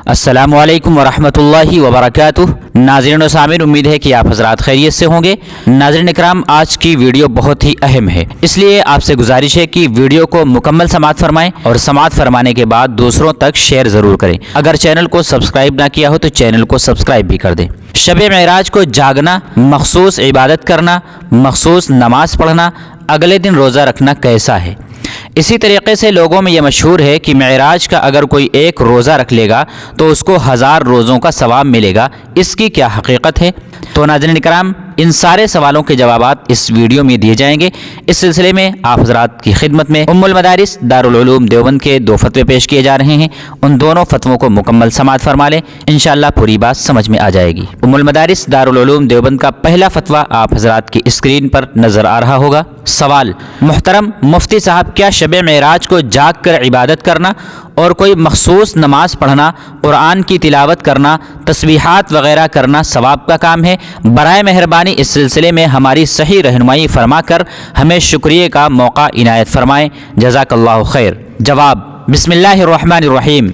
अस्सलामु अलैकुम वरहमतुल्लाहि वबरकातुह। नाज़रीन व सामीन, उम्मीद है कि आप हज़रात खैरियत से होंगे। नाज़रीन इकराम, आज की वीडियो बहुत ही अहम है, इसलिए आपसे गुजारिश है कि वीडियो को मुकम्मल समाअत फरमाएं और समाअत फरमाने के बाद दूसरों तक शेयर ज़रूर करें। अगर चैनल को सब्सक्राइब ना किया हो तो चैनल को सब्सक्राइब भी कर दें। शब मेराज को जागना, मखसूस इबादत करना, मखसूस नमाज पढ़ना, अगले दिन रोज़ा रखना कैसा है? इसी तरीके से लोगों में यह मशहूर है कि मेराज का अगर कोई एक रोज़ा रख लेगा तो उसको 1000 रोज़ों का सवाब मिलेगा। इसकी क्या हकीकत है? तो नाज़रीन इकराम, इन सारे सवालों के जवाबात इस वीडियो में दिए जाएंगे। इस सिलसिले में आप हज़रात की खिदमत में उम्मुल मदारिस दारुल उलूम देवबंद के 2 फतवे पेश किए जा रहे हैं। उन दोनों फतवों को मुकम्मल समाअत फरमा लें, इंशाअल्लाह पूरी बात समझ में आ जाएगी। उम्मुल मदारिस दारुल उलूम देवबंद का पहला फतवा आप हज़रात की स्क्रीन पर नज़र आ रहा होगा। सवाल: मुहतरम मुफ्ती साहब, क्या शब मेराज को जाग कर इबादत करना और कोई मखसूस नमाज पढ़ना, कुरान की तिलावत करना, तस्बीहात वगैरह करना सवाब का काम है? बराए मेहरबानी इस सिलसिले में हमारी सही रहनुमाई फरमाकर हमें शुक्रिया का मौका इनायत फरमाएं। जज़ाकल्लाहु खैर। जवाब: बिस्मिल्लाहिर्रहमानिर्रहीम।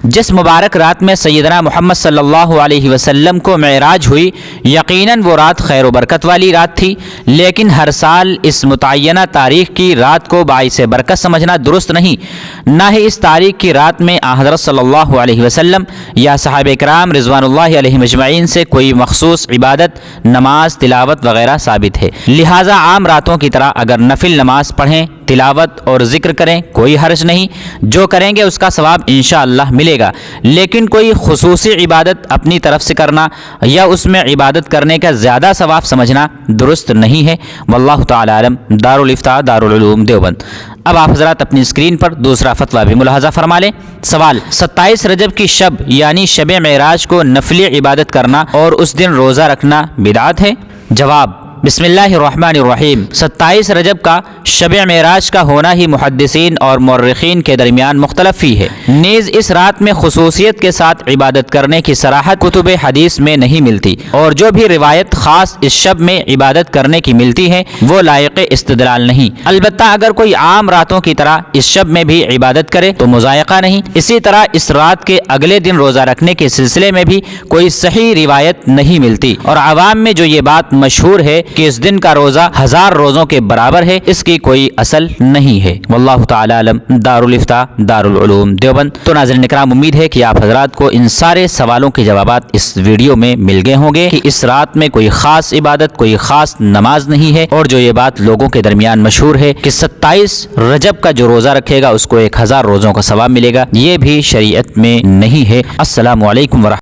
जिस मुबारक रात में सैयदना मोहम्मद सल्लल्लाहु अलैहि वसल्लम को मेराज हुई, यकीनन वो रात खैर व बरकत वाली रात थी, लेकिन हर साल इस मुतय्यना तारीख़ की रात को बाइस बरकत समझना दुरुस्त नहीं। ना ही इस तारीख़ की रात में हज़रत सल्लल्लाहु अलैहि वसल्लम या सहाबे किराम रिज़वानुल्लाहि अलैहिम अजमईन से कोई मखसूस इबादत, नमाज, तिलावत वगैरह साबित है। लिहाजा आम रातों की तरह अगर नफिल नमाज पढ़ें, तिलावत और ज़िक्र करें, कोई हर्ज नहीं। जो करेंगे उसका सवाब इंशाअल्लाह मिलेगा। लेकिन कोई खुसूसी इबादत अपनी तरफ से करना या उसमें इबादत करने का ज़्यादा सवाब समझना दुरुस्त नहीं है। वल्लाहु ताला आलम। दारुल इफ्ता दारुल उलूम देवबंद। अब आप हज़रात अपनी स्क्रीन पर दूसरा फतवा भी मुलाहज़ा फरमा लें। सवाल: 27 रजब की शब यानी शब मेराज को नफली इबादत करना और उस दिन रोज़ा रखना बिदात है? जवाब: बिस्मिल्लाहिर्रहमानिर्रहीम। 27 रजब का शब मेराज का होना ही मुहद्दिसीन और मुर्रिखीन के दरमियान मुख्तलफी है। नीज़ इस रात में खुसूसियत के साथ इबादत करने की सराहत कुतुब हदीस में नहीं मिलती, और जो भी रिवायत ख़ास इस शब में इबादत करने की मिलती है वो लायक इस्तदलाल नहीं। अलबत्ता अगर कोई आम रातों की तरह इस शब में भी इबादत करे तो मुज़ायक़ा नहीं। इसी तरह इस रात के अगले दिन रोज़ा रखने के सिलसिले में भी कोई सही रिवायत नहीं मिलती, और आवाम में जो ये बात मशहूर है कि इस दिन का रोज़ा 1000 रोज़ों के बराबर है, इसकी कोई असल नहीं है। वल्लाहु ताला आलम। दारुल इफ्ता दारुल उलूम देवबंद। तो नाज़रीन इकराम, उम्मीद है कि आप हज़रात को इन सारे सवालों के जवाबात इस वीडियो में मिल गए होंगे कि इस रात में कोई ख़ास इबादत, कोई ख़ास नमाज नहीं है, और जो ये बात लोगों के दरमियान मशहूर है कि 27 रजब का जो रोज़ा रखेगा उसको 1000 रोज़ों का सवाब मिलेगा, ये भी शरीयत में नहीं है। अस्सलामु अलैकुम।